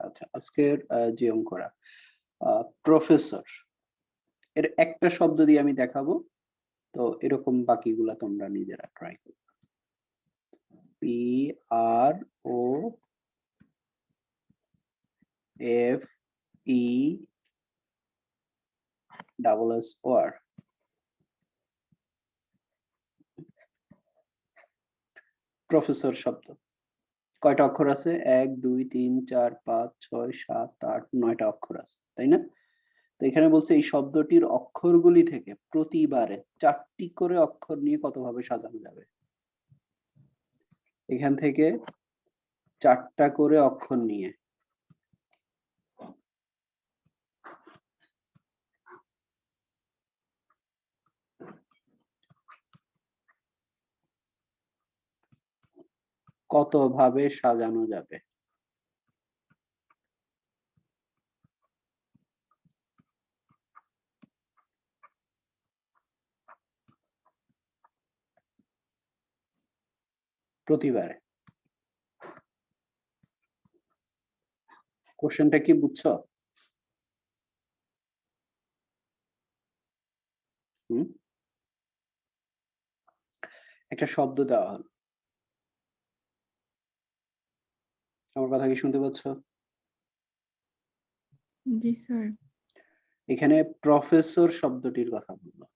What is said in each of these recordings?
আচ্ছা, আজকের যে অঙ্কটা প্রফেসর এর একটা শব্দ দিয়ে আমি দেখাবো, তো এরকম বাকিগুলা তোমরা নিজেরা ট্রাই করো। P R O F E double S O R. Professor শব্দ কয়টা অক্ষর আছে? 1 2 3 4 5 6 7 8 9টা অক্ষর আছে, তাই না? তো এখানে বলছে এই শব্দটির অক্ষরগুলি থেকে প্রতিবারে 4টি করে অক্ষর নিয়ে কতভাবে সাজানো যাবে। এখান থেকে 4টা করে অক্ষর নিয়ে কতভাবে সাজানো যাবে। প্রতিবারে। কোশ্চেনটা কি বুঝছো? একটা শব্দ দেওয়া হলো, আমার কথা কি শুনতে পাচ্ছ? জি স্যার। এখানে প্রফেসর শব্দটির কথা বললো।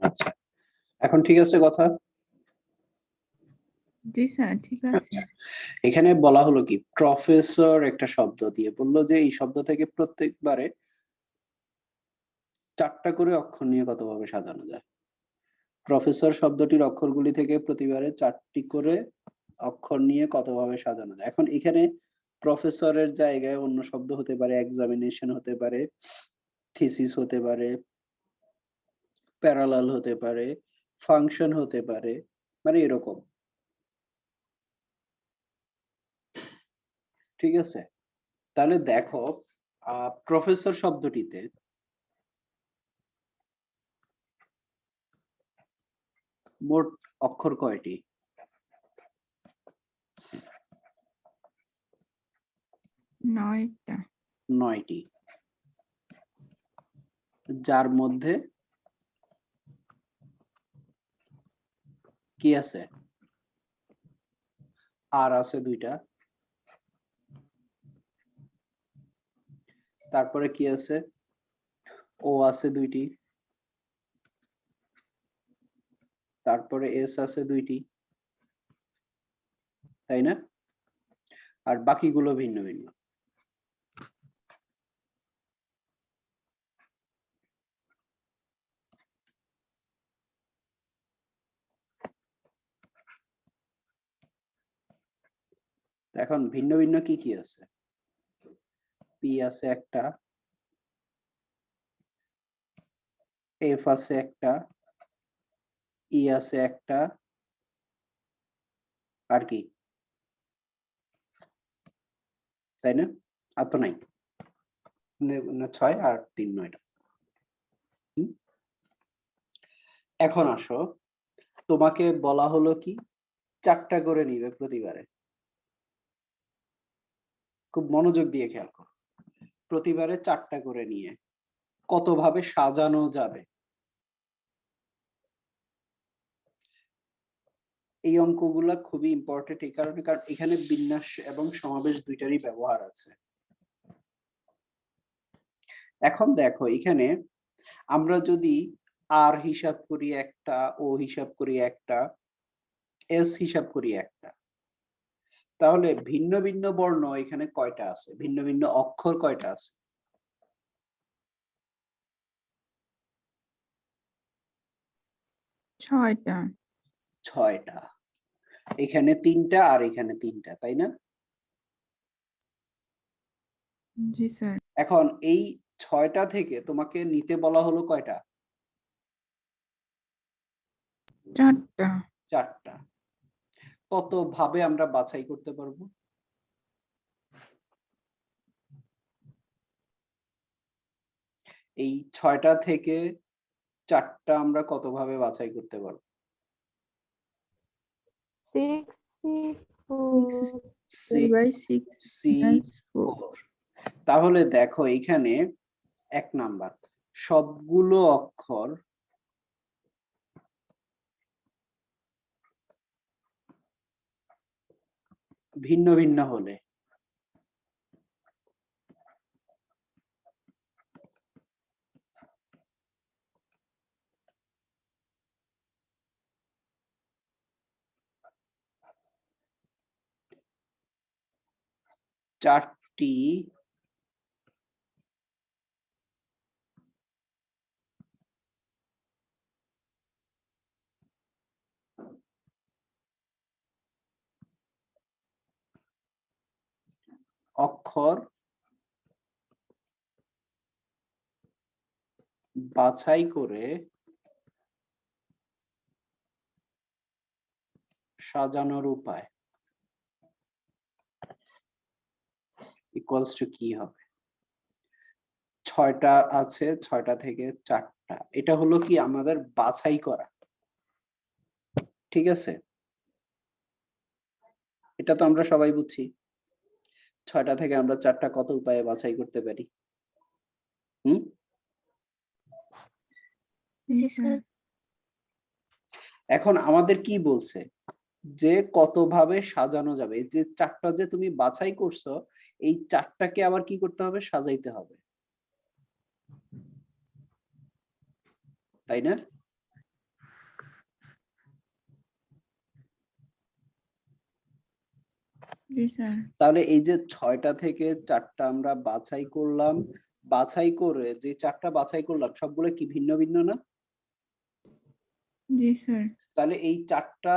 আচ্ছা, এখন ঠিক আছে কথা? জি স্যার, ঠিক আছে। এখানে বলা হলো কি, প্রফেসর একটা শব্দ দিয়ে বললো যে এই শব্দ থেকে প্রত্যেকবারে 4টা করে অক্ষর নিয়ে কতভাবে সাজানো যায়। প্রফেসর শব্দটির অক্ষরগুলি থেকে প্রতিবারে 4টি করে অক্ষর নিয়ে কতভাবে সাজানো যায়। এখন এখানে প্রফেসরের জায়গায় অন্য শব্দ হতে পারে, এক্সামিনেশন হতে পারে, থিসিস হতে পারে, প্যারালাল হতে পারে, ফাংশন হতে পারে, মানে এরকম। ঠিক আছে, তাহলে দেখো প্রফেসর শব্দটিতে মোট অক্ষর কয়টি? 9টা। 9টি, যার মধ্যে কি আছে? আর আছে 2টা, তারপরে কি আছে? ও আছে 2টি, তারপরে এস আছে 2টি, তাই না? আর বাকিগুলো ভিন্ন ভিন্ন। এখন ভিন্ন ভিন্ন কি কি আছে? পি আছে একটা, এফ আছে একটা, ই আছে একটা, আর কি? তাই না? আর তো নাই। 6 আর 3 9টা। এখন আসো, তোমাকে বলা হলো কি 4টা করে নিবে প্রতিবারে। খুব মনোযোগ দিয়ে খেয়াল করো, প্রতিবারে 4টা করে নিয়ে কতভাবে সাজানো যাবে। এই অঙ্কগুলা খুবই ইম্পর্টেন্ট এই কারণে, কারণ এখানে বিন্যাস এবং সমাবেশ দুইটারই ব্যবহার আছে। এখন দেখো এখানে আমরা যদি আর হিসাব করি একটা, ও হিসাব করি একটা, এস হিসাব করি একটা, তাহলে ভিন্ন ভিন্ন বর্ণ এখানে কয়টা আছে? ভিন্ন ভিন্ন অক্ষর কয়টা আছে? 6টা। 6টা। এখানে 3টা আর এখানে 3টা, তাই না? জি স্যার। এখন এই 6টা থেকে তোমাকে নিতে বলা হলো কয়টা? 4টা। 4টা। কত ভাবে আমরা বাছাই করতে পারবো? এই 6টা থেকে চারটা আমরা কত ভাবে বাছাই করতে পারবো? 64/6 তাহলে দেখো এখানে 1 নাম্বার, সবগুলো অক্ষর ভিন্ন ভিন্ন হলে চারটি অক্ষর বাছাই করে সাজানোর উপায় ইকুয়ালস টু কি হবে? 6টা আছে, 6টা থেকে 4টা, এটা হলো কি আমাদের বাছাই করা, ঠিক আছে? এটা তো আমরা সবাই বুঝছি। 6টা থেকে আমরা 4টা কত উপায়ে বাছাই করতে পারি? জি স্যার। এখন আমাদের কি বলছে যে কত ভাবে সাজানো যাবে? এই যে 4টা যে তুমি বাছাই করছো, এই 4টাকে আবার কি করতে হবে? সাজাইতে হবে, তাই না? জি স্যার। তাহলে এই যে 6টা থেকে 4টা আমরা বাছাই করলাম, বাছাই করে যে 4টা বাছাই করলাম সবগুলো কি ভিন্ন ভিন্ন না? জি স্যার। তাহলে এই 4টা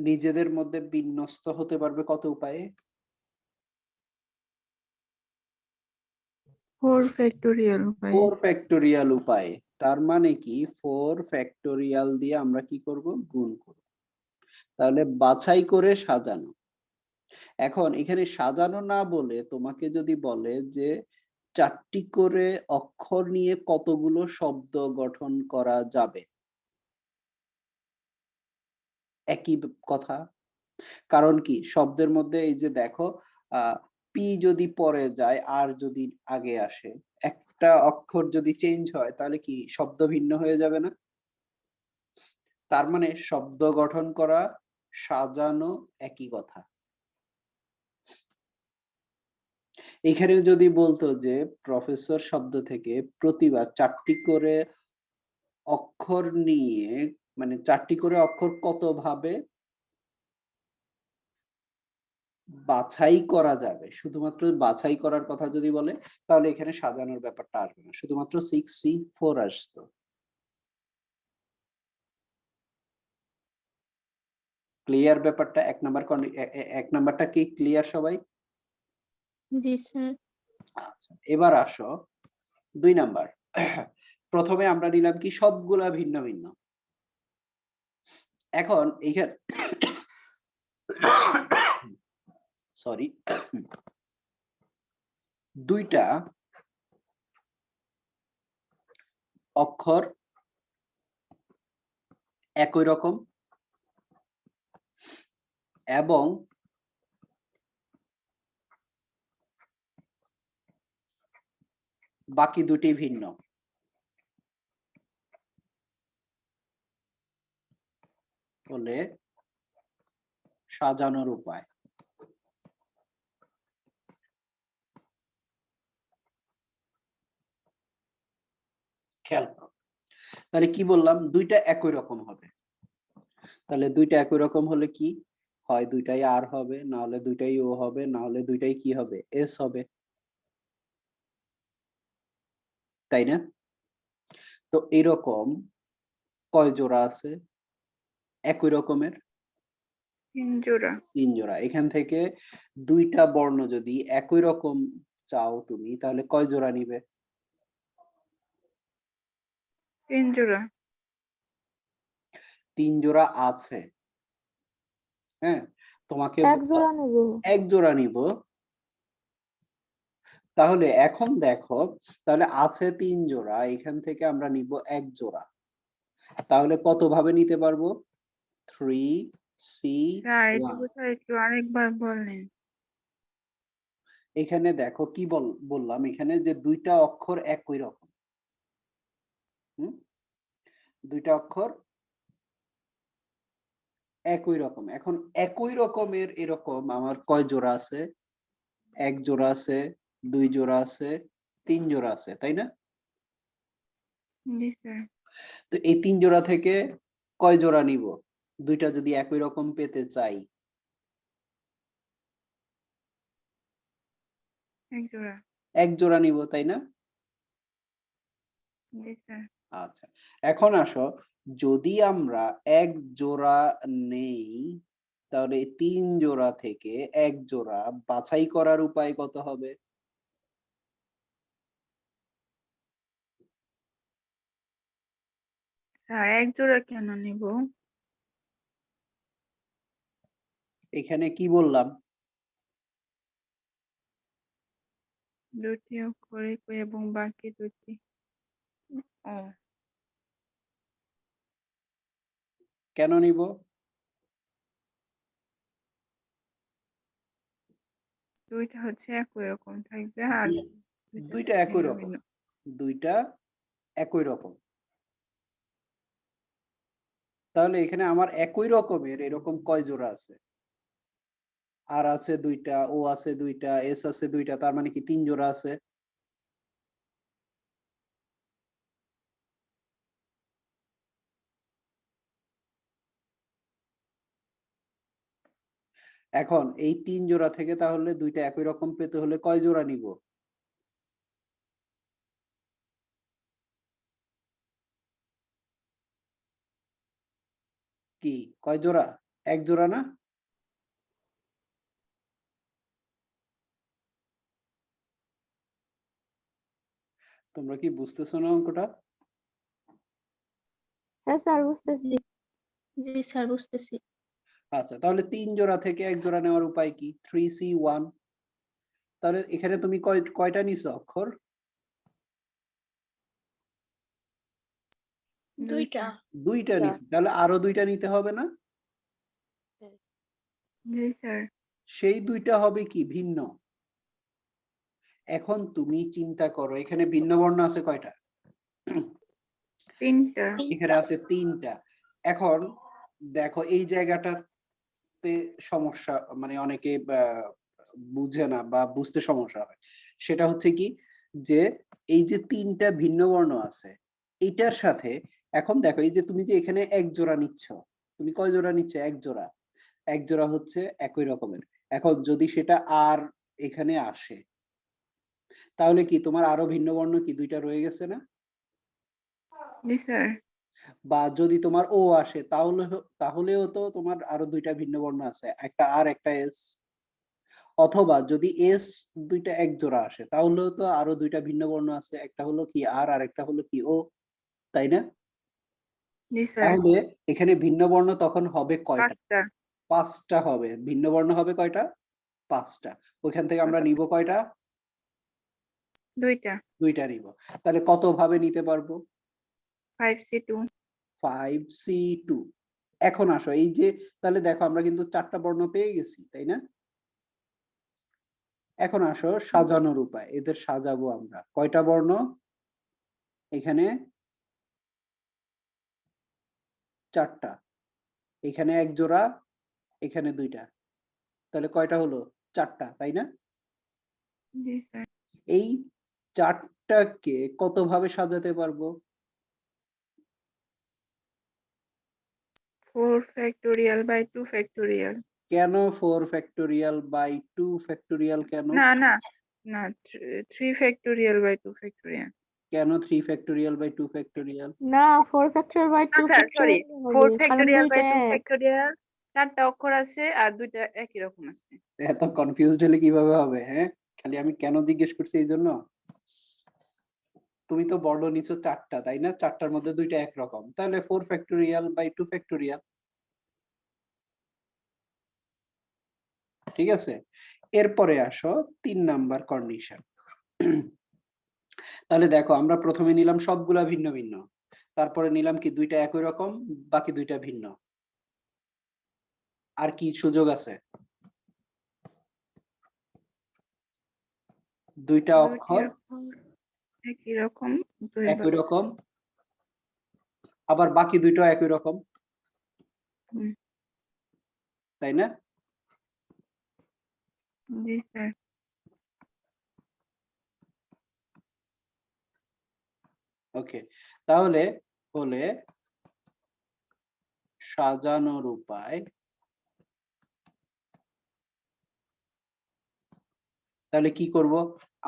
নিজেদের মধ্যে বিন্যস্ত হতে পারবে কত উপায়ে? 4 ফ্যাক্টোরিয়াল উপায়ে। 4 ফ্যাক্টোরিয়াল উপায়ে। তার মানে কি 4 ফ্যাক্টোরিয়াল দিয়ে আমরা কি করব? গুণ করব। তাহলে বাছাই করে সাজানো। এখন এখানে সাজানো না বলে তোমাকে যদি বলে যে 4টি করে অক্ষর নিয়ে কতগুলো শব্দ গঠন করা যাবে? একই কথা। কারণ কি শব্দের মধ্যে এই যে দেখো পি যদি পরে যায় আর যদি আগে আসে, একটা অক্ষর যদি চেঞ্জ হয় তাহলে কি শব্দ ভিন্ন হয়ে যাবে না? তার মানে শব্দ গঠন করা, সাজানো একই কথা। এখানে যদি বলতো যে প্রফেসর শব্দ থেকে প্রতিবার 4টি করে অক্ষর নিয়ে, মানে 4টি করে অক্ষর কত ভাবে বাছাই করা যাবে, শুধুমাত্র বাছাই করার কথা যদি বলে তাহলে এখানে সাজানোর ব্যাপারটা আসবে না, শুধুমাত্র 6C4 আসতো। ক্লিয়ার ব্যাপারটা? 1 নাম্বারটা কি ক্লিয়ার সবাই? জি স্যার। আচ্ছা, এবার আসো 2 নাম্বার। প্রথমে আমরা নিলাম কি সবগুলা ভিন্ন ভিন্ন। এখন এইখানে সরি, 2টা অক্ষর একই রকম এবং বাকি দুটি ভিন্ন হলে সাজানোর উপায়। খেয়াল করো, তাহলে কি বললাম? 2টা একই রকম হবে। তাহলে 2টা একই রকম হলে কি হয়? 2টাই আর হবে, না হলে 2টাই ও হবে, না হলে 2টাই কি হবে? এস হবে, তাই না? তো এরকম কয় জোড়া আছে একই রকমের? 3 জোড়া। 3 জোড়া। এখান থেকে 2টা বর্ণ যদি একই রকম চাও তুমি তাহলে কয় জোড়া নিবে? 3 জোড়া। 3 জোড়া আছে, হ্যাঁ? তোমাকে এক জোড়া নেব। 1 জোড়া নিব। তাহলে এখন দেখো, তাহলে আছে 3 জোড়া, এখান থেকে আমরা নিব 1 জোড়া। তাহলে কত ভাবে নিতে পারবো? 3C1। স্যার এটুকু স্যার একটু আরেকবার বললেন। এখানে দেখো কি বললাম, এখানে যে দুইটা অক্ষর একই রকম। দুইটা অক্ষর একই রকম। এখন একই রকমের এরকম আমার কয় জোড়া আছে? 1 জোড়া আছে, 2 জোড়া আছে, 3 জোড়া আছে, তাই না? জি স্যার। তো এই 3 জোড়া থেকে কয় জোড়া নিব? দুইটা যদি একই রকম পেতে চাই। 1 জোড়া। 1 জোড়া নিব, তাই না? জি স্যার। আচ্ছা, এখন আসো, যদি আমরা 1 জোড়া নেই, তাহলে এই 3 জোড়া থেকে 1 জোড়া বাছাই করার উপায় কত হবে? স্যার 1 জোড়া কেন নিব? এখানে কি বললাম? 2টি অক্ষর একই এবং বাকি 2টি। ও কেন নিব? দুইটা হচ্ছে একই রকম থাকবে আর দুইটা একই ভিন্ন রকম। ভিন্ন। দুইটা একই রকম। তাহলে এখানে আমার একই রকমের এরকম কয় জোড়া আছে? আর আছে 2টা, ও আছে 2টা, এস আছে 2টা, তার মানে কি 3 জোড়া আছে? এখন এই 3 জোড়া থেকে তাহলে দুইটা একই রকম পেতে হলে কয় জোড়া নিব? কি কয় জোড়া? 1 জোড়া না? তোমরা কি বুঝতেছো না অঙ্কটা? হ্যাঁ স্যার বুঝতেছি। জি স্যার বুঝতেছি। আচ্ছা, তাহলে 3 জোড়া থেকে 1 জোড়া নেওয়ার উপায় কি? 3C1। তাহলে এখানে তুমি কয়টা নিছো অক্ষর? দুইটা। 2টা নিছো। তাহলে আরো 2টা নিতে হবে না? জি স্যার। সেই 2টা হবে কি ভিন্ন। এখন তুমি চিন্তা করো, এখানে ভিন্ন বর্ণ আছে কয়টা? 3টা। এখানে আছে 3টা। এখন দেখো এই জায়গাটাতে সমস্যা, মানে অনেকে বুঝে না বা বুঝতে সমস্যা হয়। সেটা হচ্ছে কি, যে এই যে 3টা ভিন্ন বর্ণ আছে, এইটার সাথে এখন দেখো এই যে তুমি যে এখানে 1 জোড়া নিচ্ছ, তুমি কয় জোড়া নিচ্ছ? 1 জোড়া। 1 জোড়া হচ্ছে একই রকমের। এখন যদি সেটা আর এখানে আসে, তাহলে কি তোমার আরো ভিন্ন বর্ণ কি 2টা রয়ে গেছে না? জি স্যার। বা যদি তোমার ও আসে, তাহলেও তো তোমার আরো 2টা ভিন্ন বর্ণ আছে, একটা আর একটা এস। অথবা যদি এস 2টা 1 জোড়া আসে, তাহলেও তো আরো 2টা ভিন্ন বর্ণ আছে, একটা হলো কি আর, আরেকটা হলো কি ও, তাই না? জি স্যার। তাহলে এখানে ভিন্ন বর্ণ তখন হবে কয়টা? 5টা। 5টা হবে। ভিন্ন বর্ণ হবে কয়টা? 5টা। ওইখান থেকে আমরা নিব কয়টা? 2টা। 2টা নিব। তাহলে কত ভাবে নিতে পারবো? 5C2। 5C2। এখন আসো, এই যে তাহলে দেখো আমরা কিন্তু 4টা বর্ণ পেয়ে গেছি, তাই না? এখন আসো সাজানোর উপায়, এদের সাজাবো আমরা। কয়টা বর্ণ? এখানে 4টা। এখানে 1 জোড়া, এখানে 2টা। তাহলে কয়টা হলো? 4টা, তাই না? জি স্যার। এই 4টাকে কত ভাবে সাজাতে পারবো? 4 ফ্যাক্টোরিয়াল বাই 2 ফ্যাক্টোরিয়াল। কেন 4 ফ্যাক্টোরিয়াল বাই 2 ফ্যাক্টোরিয়াল কেন? না না না 3 ফ্যাক্টোরিয়াল বাই 2 ফ্যাক্টোরিয়াল। কেন 3 ফ্যাক্টোরিয়াল বাই 2 ফ্যাক্টোরিয়াল? না 4 ফ্যাক্টর বাই 2 আচ্ছা সরি, ফ্যাক্টর 4 হবে কারণ ফ্যাক্টোরিয়াল বাই 2 দুইটা এক। ফ্যাক্টোরিয়াল। 4টা অক্ষর আছে আর 2টা একই রকম আছে। এত কনফিউজড হলে কিভাবে হবে? হ্যাঁ, খালি আমি কেন জিজ্ঞেস করছি এই জন্য। তুমি তো বর্ণ নিছো 4টা, তাই না? 4টার মধ্যে 2টা একরকম, তাহলে 4 ফ্যাক্টোরিয়াল বাই 2 ফ্যাক্টোরিয়াল। ঠিক আছে, এরপরে আসো 3 নাম্বার কন্ডিশন। তাহলে দেখো আমরা প্রথমে নিলাম সবগুলা ভিন্ন ভিন্ন, তারপরে নিলাম কি দুইটা একই রকম, বাকি দুইটা ভিন্ন। আর কি সুযোগ আছে? দুইটা দুইটি অক্ষর অক্ষর একই রকম, দুই একই রকম, আবার বাকি দুইটাও একই রকম, হুম, তাই না? জি স্যার। ওকে, তাহলে হলে সাজানোর উপায়, তাহলে কি করব?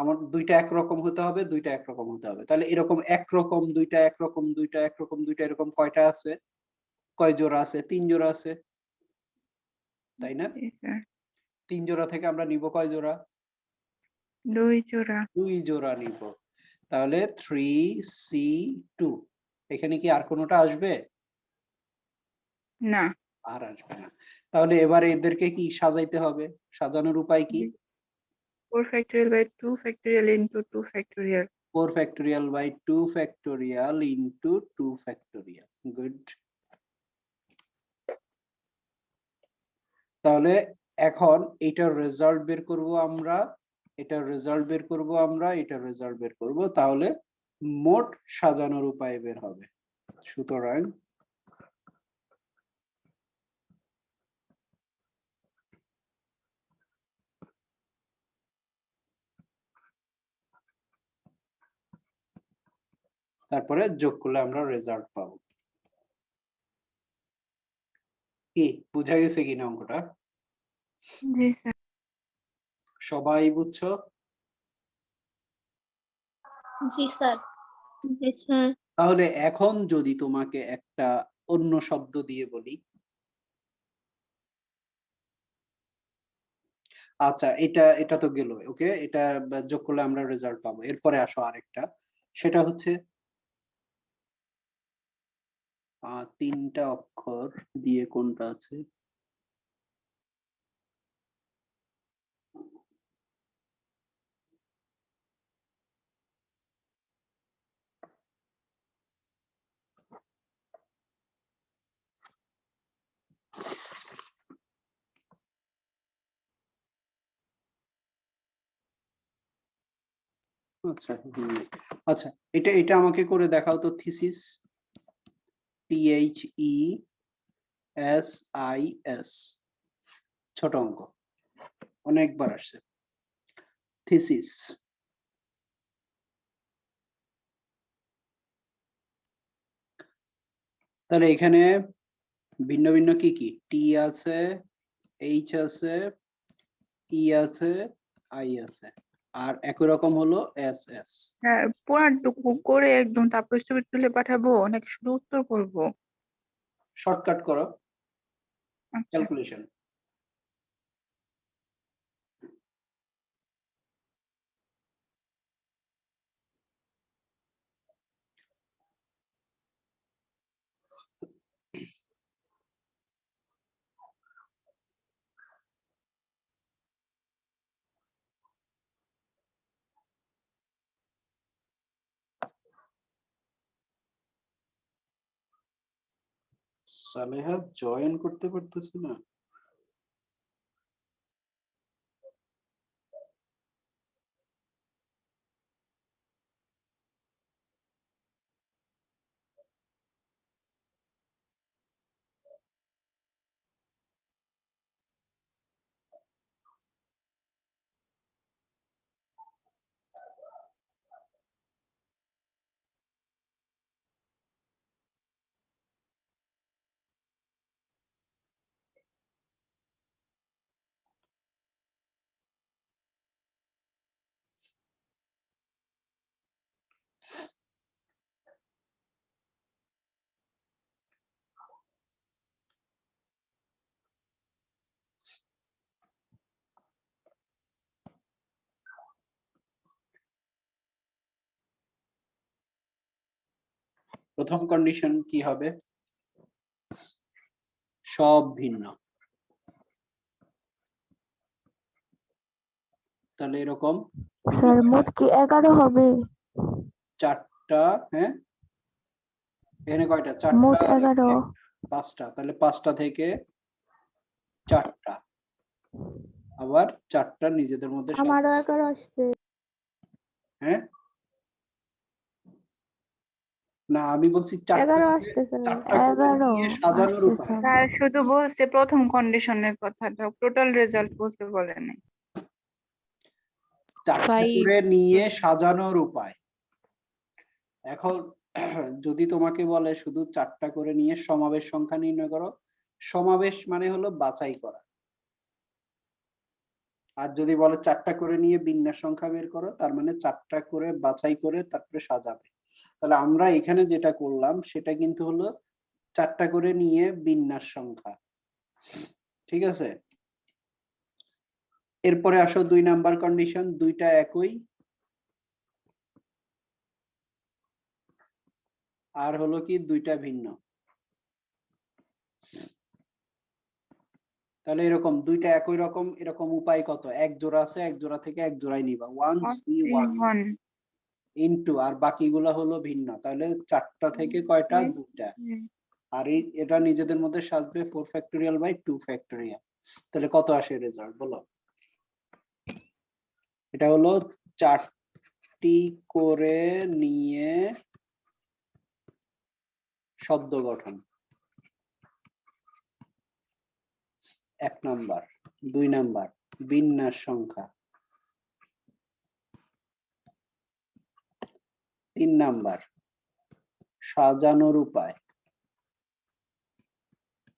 আমার দুইটা একরকম হতে হবে, দুইটা একরকম হতে হবে। তাহলে এরকম একরকম দুইটা একরকম দুইটা একরকম দুইটা এরকম কয়টা আছে? কয় জোড়া আছে? 3 জোড়া আছে, তাই না? জি স্যার। 3 জোড়া থেকে আমরা নিব কয় জোড়া? 2 জোড়া। 2 জোড়া নিব। তাহলে 3C2, এখানে কি আর কোনোটা আসবে? না। আর আসবে না। তাহলে এবারে এদেরকে কি সাজাইতে হবে? সাজানোর উপায় কি? 4 factorial by 2 factorial into 2 factorial. 4 factorial by 2 factorial into 2 factorial. Good. তাহলে এখন এটার রেজাল্ট বের করব আমরা, এটার রেজাল্ট বের করব আমরা, এটার রেজাল্ট বের করব, তাহলে মোট সাজানোর উপায় বের হবে। সুতরাং তারপরে যোগ করলে আমরা রেজাল্ট পাবো। কি বুঝা গেছে কিনা অঙ্কটা? জি স্যার। সবাই বুঝছো? জি স্যার। জি স্যার। তাহলে এখন যদি তোমাকে একটা অন্য শব্দ দিয়ে বলি, আচ্ছা এটা তো গেল, ওকে, এটা যোগ করলে আমরা রেজাল্ট পাবো। এরপরে আসো আরেকটা, সেটা হচ্ছে 3টা অক্ষর দিয়ে কোনটা আছে? আচ্ছা আচ্ছা, এটা আমাকে করে দেখাও তো, থিসিস, THESIS, ছোট অঙ্ক, অনেকবার আসছে। থিসিস, তাহলে এখানে ভিন্ন ভিন্ন কি কি? টি আছে, এইচ আছে, ই আছে, আই আছে, আর একই রকম হলো এস এস। হ্যাঁ, পুরাটুকু করে একদম তারপর ছবি তুলে পাঠাবো নাকি শুধু উত্তর করব? শর্টকাট করো, আচ্ছা। ক্যালকুলেশন। সালেহা জয়েন করতে পারতেছে না। প্রথম কন্ডিশন কি হবে? সব ভিন্ন। তাহলে এরকম স্যার মোট কি 11 হবে? 4টা, হ্যাঁ এখানে কয়টা? মোট 4টা, 11। 5টা, তাহলে 5টা থেকে 4টা, আবার 4টা নিজেদের মধ্যে আমারও 11 আসছে। হ্যাঁ না, আমি বলছি 4টা 11 করে, আসছে স্যার। 4টা করে 11 নিয়ে সাজানোর আসছে উপায়। স্যার। স্যার শুধু বলছে প্রথম কন্ডিশনের কথাটা, টোটাল রেজাল্ট বলতে বলে নাই। 4টা করে নিয়ে সাজানোর উপায়। এখন যদি তোমাকে বলে শুধু 4টা করে নিয়ে সমাবেশ সংখ্যা নির্ণয় করো, সমাবেশ মানে হলো বাছাই করা। আর যদি বলে 4টা করে নিয়ে বিন্যাস সংখ্যা বের করো, তার মানে 4টা করে বাছাই করে তারপরে সাজাবে। তাহলে আমরা এখানে যেটা করলাম সেটা কিন্তু হলো 4টা করে নিয়ে বিন্যাস সংখ্যা। ঠিক আছে, এরপরে আসো 2 নাম্বার কন্ডিশন, দুইটা একই আর হলো কি দুইটা ভিন্ন। তাহলে এরকম দুইটা একই রকম, এরকম উপায় কত? এক জোড়া আছে, এক জোড়া থেকে এক জোড়াই নিবা, 1 3 1 ইনটু, আর বাকিগুলা হলো ভিন্ন। তাহলে 4টা থেকে কয়টা? 2টা। আর এটা নিজেদের মধ্যে সাজবে 4 ফ্যাক্টোরিয়াল বাই 2 ফ্যাক্টোরিয়াল। তাহলে কত আসে রেজাল্ট বলো? এটা হলো 4টি করে নিয়ে শব্দ গঠন, 1 নাম্বার। 2 নাম্বার বিন্যাস সংখ্যা। 3 নাম্বার সাজানোর উপায়।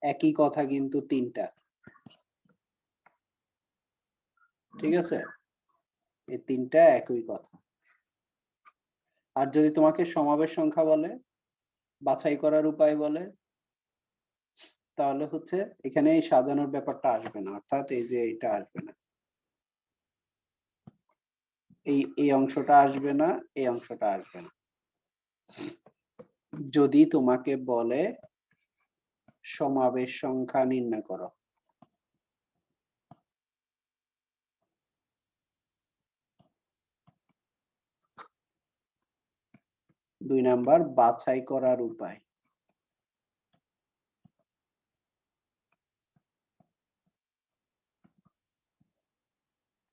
একই কথা কিন্তু 3টা। ঠিক আছে, এই 3টা একই কথা। আর যদি তোমাকে সমাবেশ সংখ্যা বলে, বাছাই করার উপায় বলে, তাহলে হচ্ছে এখানে এই সাজানোর ব্যাপারটা আসবে না, অর্থাৎ এই যে এটা আসবে না, এই অংশটা আসবে না, এই অংশটা আসবে না। যদি তোমাকে বলে সমাবেশ সংখ্যা নির্ণয় করো, দুই নাম্বার বাছাই করার উপায়।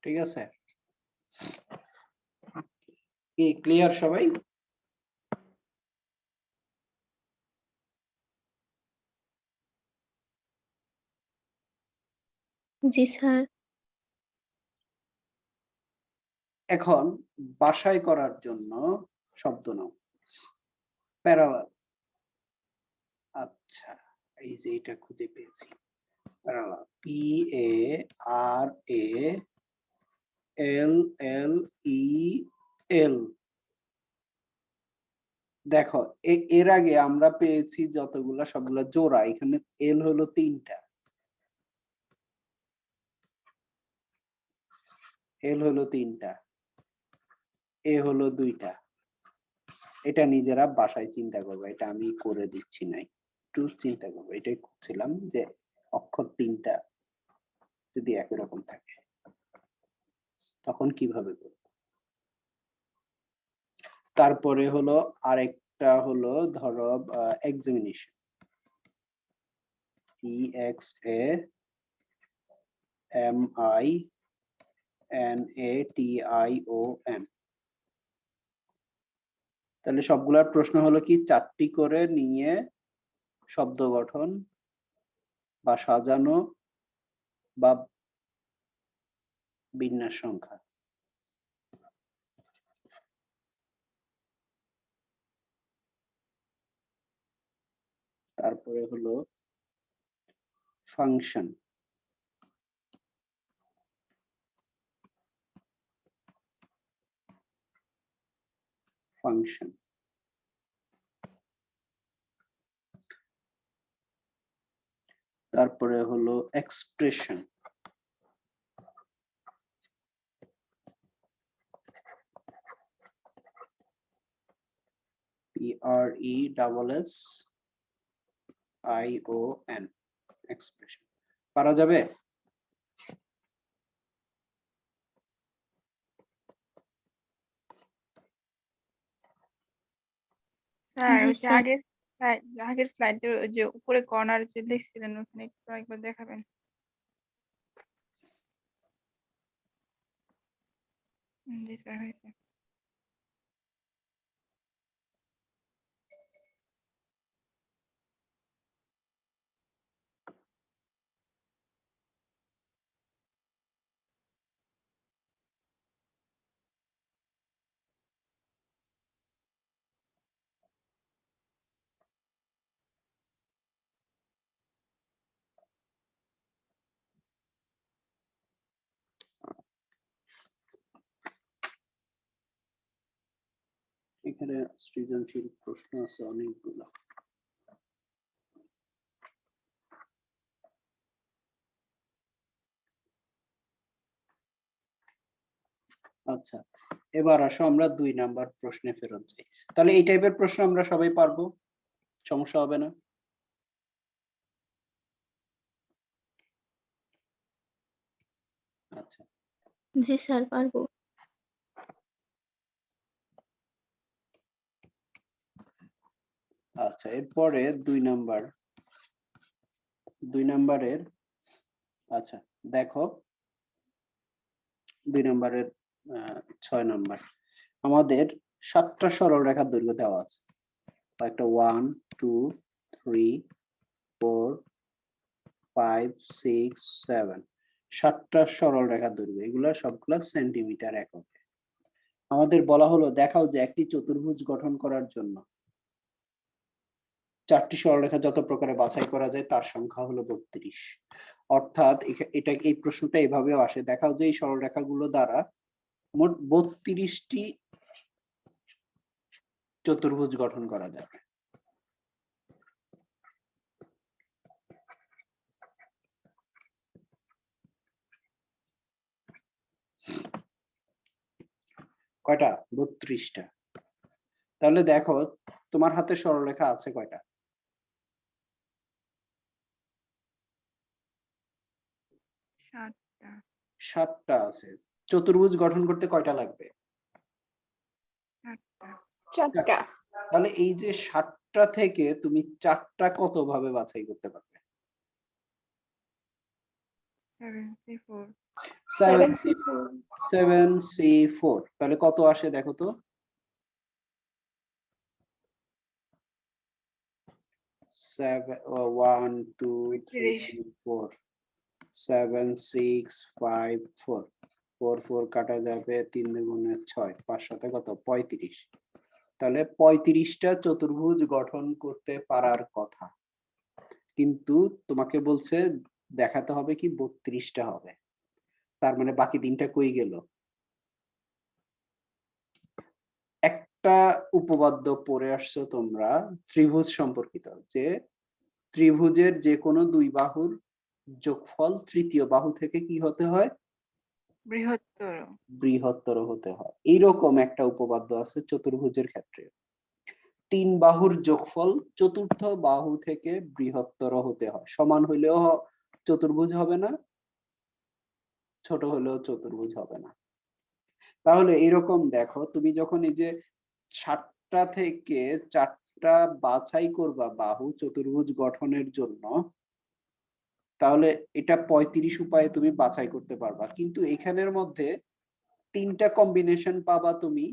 ঠিক আছে, কি ক্লিয়ার সবাই? জি স্যার। এখন বাছাই করার জন্য শব্দ নাও, প্যারালাল। আচ্ছা, এই যে এটা খুঁজে পেয়েছি, প্যারালাল, পি এ আর এ এল এল ই এল। দেখো এর আগে আমরা পেয়েছি যতগুলা সবগুলা জোড়া, এখানে এল হলো 3টা, এল হলো 3টা, এ হলো 2টা। এটা নিজেরা বাসায় চিন্তা করবে, এটা আমি করে দিচ্ছি না, একটু চিন্তা করবে। এটাই করছিলাম যে অক্ষর 3টা যদি একই রকম থাকে তখন কিভাবে করব। তারপরে হলো আরেকটা হলো ধরো examination, E X A M I N A T I O N. তাহলে সবগুলার প্রশ্ন হলো কি 4টি করে নিয়ে শব্দ গঠন বা সাজানো বা বিন্যাস সংখ্যা। তারপরে হলো ফাংশন, ফাংশন। তারপরে হলো expression, P R E double S I O N, expression. পারা যাবে? স্যার জি ওই যে স্যার। আগের আগের স্লাইডের যে উপরে কর্নার যে লিখছিলেন ওখানে একটু একবার দেখাবেন। জি স্যার, হয়েছে। এখানে সৃজনশীল প্রশ্ন আছে অনেকগুলো। আচ্ছা, এবার আসো আমরা 2 নাম্বার প্রশ্নে ফেরত যাই। তাহলে এই টাইপের প্রশ্ন আমরা সবাই পারবো, সমস্যা হবে না? আচ্ছা, জি স্যার, পারবো। আচ্ছা এরপরে 2 নাম্বারের আচ্ছা দেখো 2 নাম্বারের 6 নাম্বার আমাদের 7টা সরল রেখার দৈর্ঘ্য দেওয়া আছে। একটা 1 2 3 4 5 6 7 7টা সরল রেখার দৈর্ঘ্য, এগুলা সবগুলা সেন্টিমিটার এককে। আমাদের বলা হলো দেখাও যে একটি চতুর্ভুজ গঠন করার জন্য 4টি সরলরেখা যত প্রকারে বাছাই করা যায় তার সংখ্যা হলো 32। অর্থাৎ এটা এই প্রশ্নটা এভাবেও আসে, দেখাও যে এই সরলরেখাগুলো দ্বারা মোট 32টি চতুর্ভুজ গঠন করা যাবে। কয়টা? 32টা। তাহলে দেখো তোমার হাতে সরলরেখা আছে কয়টা? 7টা। 7টা আছে। চতুর্ভুজ গঠন করতে কয়টা লাগবে? 7টা। 4টা। তাহলে এই যে 7টা থেকে তুমি 4টা কত ভাবে বাছাই করতে পারবে? 74। 7C4। তাহলে কত আসে দেখো তো? 1 2 3 4 7 6 5 4 4 4 কাটা যাবে, 3 দুগুণে 6, 5 সাথে কত? 35। তাহলে 35টা চতুর্ভুজ গঠন করতে পারার কথা, কিন্তু তোমাকে বলছে দেখাতে হবে কি 32টা হবে। তার মানে বাকি 3টা কই গেল? একটা উপপাদ্য পড়ে আসছো তোমরা ত্রিভুজ সম্পর্কিত, যে ত্রিভুজের যে কোনো 2 বাহুর যোগফল তৃতীয় বাহু থেকে কি হতে হয়? বৃহত্তর। বৃহত্তর হতে হয়। এইরকম একটা উপপাদ্য আছে চতুর্ভুজের ক্ষেত্রে। 3 বাহুর যোগফল চতুর্থ বাহু থেকে বৃহত্তর হতে হয়। সমান হইলেও চতুর্ভুজ হবে না, ছোট হলেও চতুর্ভুজ হবে না। তাহলে এরকম দেখো তুমি যখন এই যে 7টা থেকে 4টা বাছাই করবা বাহু চতুর্ভুজ গঠনের জন্য, তাহলে এটা 35 উপায়ে তুমি বাছাই করতে পারবা। কিন্তু এখানের মধ্যে 3টা কম্বিনেশন পাবা তুমি,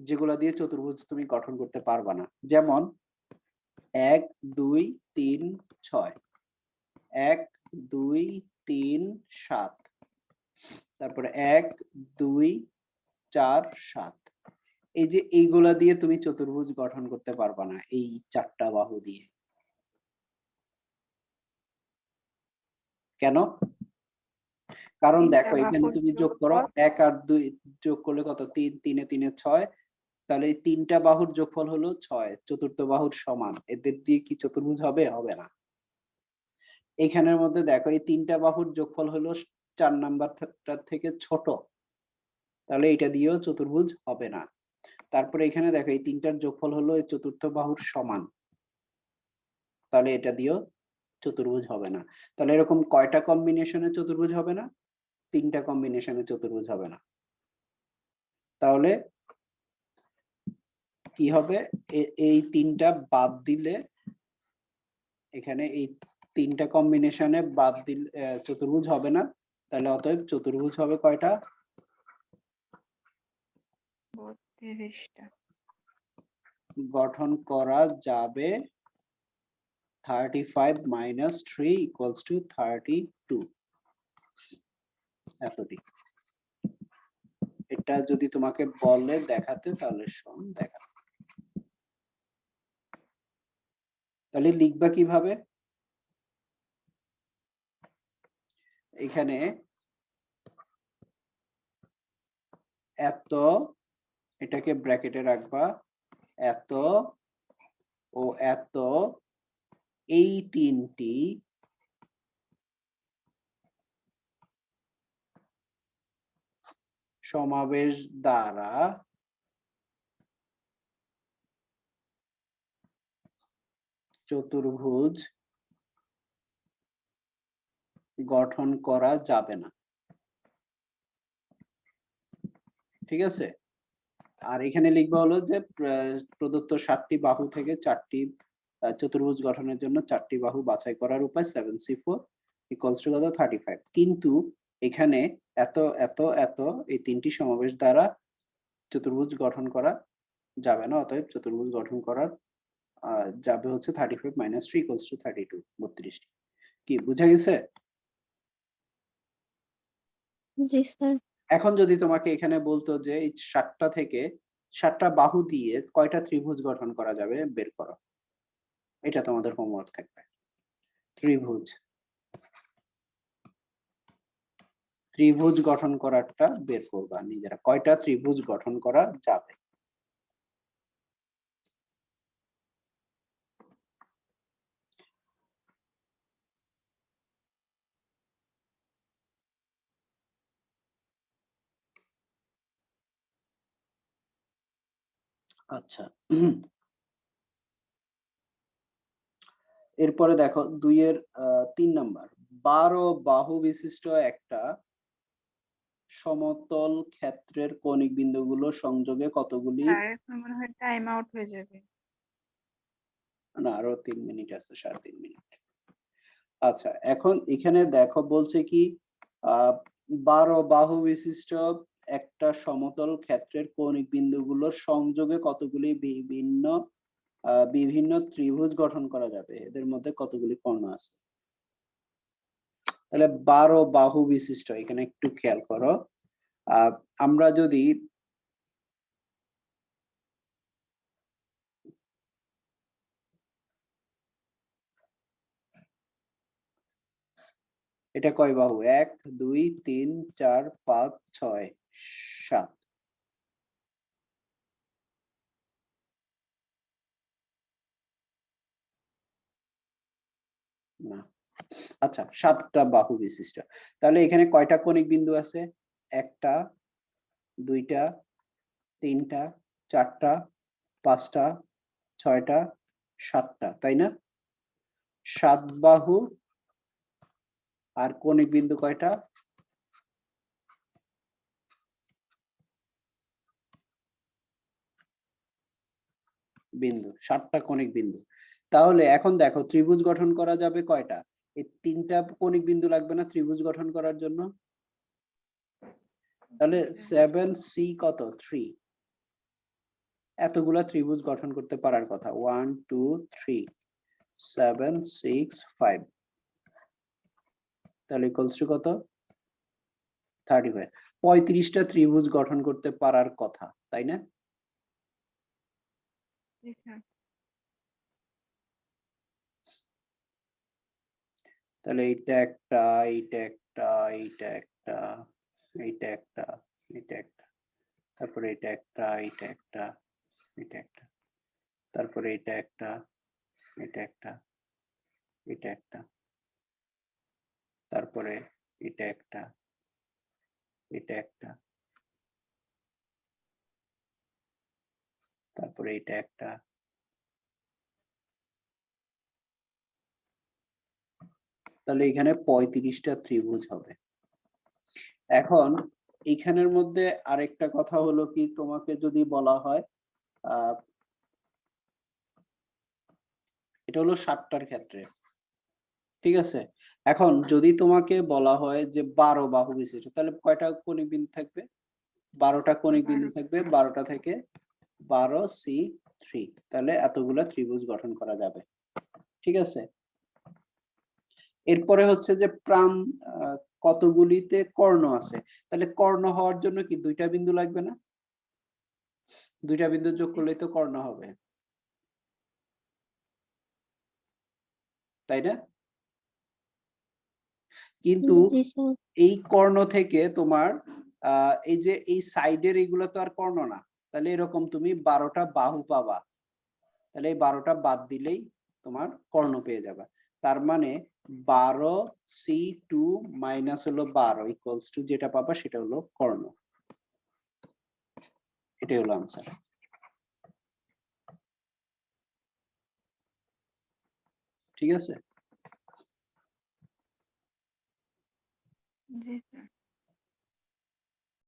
যেগুলা দিয়ে চতুর্ভুজ তুমি গঠন করতে পারবা না। যেমন 1 2 3 6, 1 2 3 7, তারপরে 1 2 4 7। এই যে এইগুলা দিয়ে তুমি চতুর্ভুজ গঠন করতে পারবা না এই 4টা বাহু দিয়ে। কেন? কারণ দেখো এখানে তুমি যোগ করো 1 আর 2 যোগ করলে কত? 3, 3 এ 3 এ 6, তাহলে এই 3টা বাহুর যোগফল হলো 6, চতুর্থ বাহুর সমান। এদের দিয়ে কি চতুর্ভুজ হবে? হবে না। এখানের মধ্যে দেখো এই 3টা বাহুর যোগফল হলো 4 নাম্বারটা থেকে ছোট, তাহলে এটা দিয়েও চতুর্ভুজ হবে না। তারপরে এখানে দেখো এই 3টার যোগফল হলো এই চতুর্থ বাহুর সমান, তাহলে এটা দিয়েও চতুর্ভুজ হবে না। তাহলে এরকম কয়টা কম্বিনেশনে চতুর্ভুজ হবে না? 3টা কম্বিনেশনে চতুর্ভুজ হবে না। তাহলে কি হবে, এই তিনটা বাদ দিলে, এখানে এই তিনটা কম্বিনেশনে বাদ দিলে চতুর্ভুজ হবে না, তাহলে অতএব চতুর্ভুজ হবে কয়টা? 32টা। গঠন করা যাবে 35 minus 3 equals to 32, এতটি। এটা যদি তোমাকে বলে দেখাতে, তাহলে শোন দেখা। তাহলে লিখবা কিভাবে? এখানে এত, এটাকে ব্র্যাকেটে রাখবা, এত ও এত, এই তিনটি সমাবেশ দ্বারা চতুর্ভুজ গঠন করা যাবে না। ঠিক আছে? আর এখানে লিখবা হলো যে প্রদত্ত 7টি বাহু থেকে 4টি চতুর্ভুজ গঠনের জন্য 4টি বাহু বাছাই করার উপায় 7c4 equals to 35। কিন্তু এখানে এত এত এত এই তিনটি সমাবেশ দ্বারা চতুর্ভুজ গঠন করা যাবে না, অতএব চতুর্ভুজ গঠন করার যাবে হচ্ছে 35 minus 3 equals to 32, 32টি। কি বুঝা গেছে? জি স্যার। এখন যদি তোমাকে এখানে বলতো যে এই 7টা থেকে 7টা বাহু দিয়ে কয়টা ত্রিভুজ গঠন করা যাবে বের করো, এটা তোমাদের হোমওয়ার্ক থাকবে। ত্রিভুজ গঠন করারটা বের করবা নিজেরা, কয়টা ত্রিভুজ গঠন করা যাবে। আচ্ছা, এরপরে দেখো 2 এর 3 নাম্বার, 12 বাহু বিশিষ্ট একটা সমতল ক্ষেত্রের কৌণিক বিন্দুগুলো সংযোগে কতগুলি, স্যার এখন মনে হয় টাইম আউট হয়ে যাবে। না আরো 3 মিনিট আছে, 3.5 মিনিট। আচ্ছা, এখন এখানে দেখো বলছে কি 12 বাহু বিশিষ্ট একটা সমতল ক্ষেত্রের কৌণিক বিন্দুগুলোর সংযোগে কতগুলি বিভিন্ন ত্রিভুজ গঠন করা যাবে, এদের মধ্যে কতগুলি কর্ণ আছে। তাহলে 12 বাহু বিশিষ্ট, এখানে একটু খেয়াল করো, আমরা যদি এটা কয় বাহু, 1 2 3 4 5 6 7, না আচ্ছা 7টা বাহু বিশিষ্ট। তাহলে এখানে কয়টা কৌণিক বিন্দু আছে, 1টা 2টা 3টা 4টা 5টা 6টা 7টা, তাই না? 7 বাহু, আর কৌণিক বিন্দু কয়টা, বিন্দু, 7টা কৌণিক বিন্দু। তাহলে এখন দেখো ত্রিভুজ গঠন করা যাবে কয়টা, এই 3টা কৌণিক বিন্দু লাগবে না ত্রিভুজ গঠন করার জন্য? তাহলে 7c কত 3, এতগুলা ত্রিভুজ গঠন করতে পারার কথা, 1 2 3 7 6 5, তাহলে ইকুয়ালস টু কত 35, 35টা ত্রিভুজ গঠন করতে পারার কথা, তাই না? জি স্যার। তাহলে এইটা একটা, এইটা একটা, এইটা একটা, এইটা একটা, এটা একটা, তারপরে এটা একটা, এটা একটা, এটা একটা, তারপরে এটা একটা, এটা একটা, এটা একটা, তারপরে এটা একটা, এটা একটা, তারপরে এটা একটা, তাহলে এখানে 35টা ত্রিভুজ হবে। এখন এখানের মধ্যে আরেকটা কথা হলো কি, তোমাকে যদি বলা হয় এটা হলো 60টার ক্ষেত্রে, ঠিক আছে। এখন যদি তোমাকে বলা হয় যে 12 বাহু বিশিষ্ট, তাহলে কয়টা কৌণিক বিন্দু থাকবে? 12টা কৌণিক বিন্দু থাকবে, 12টা থেকে 12C3, তাহলে এতগুলা ত্রিভুজ গঠন করা যাবে, ঠিক আছে। এরপরে হচ্ছে যে প্রাণ কতগুলিতে কর্ণ আছে, তাহলে কর্ণ হওয়ার জন্য কি দুইটা বিন্দু লাগবে না? দুইটা বিন্দু যোগ করলেই তো কর্ণ হবে, তাই না? কিন্তু জি স্যার। এই কর্ণ থেকে তোমার এই যে এই সাইডের এইগুলো তো আর কর্ণ না, তাহলে এরকম তুমি 12টা বাহু পাবা, তাহলে এই 12টা বাদ দিলেই তোমার কর্ণ পেয়ে যাবে। তার মানে 12C2 মাইনাস হলো 12 ইকুয়ালস টু যেটা পাবা সেটা হলো কর্ণ। এটাই হলো আনসার। ঠিক আছে। জি স্যার।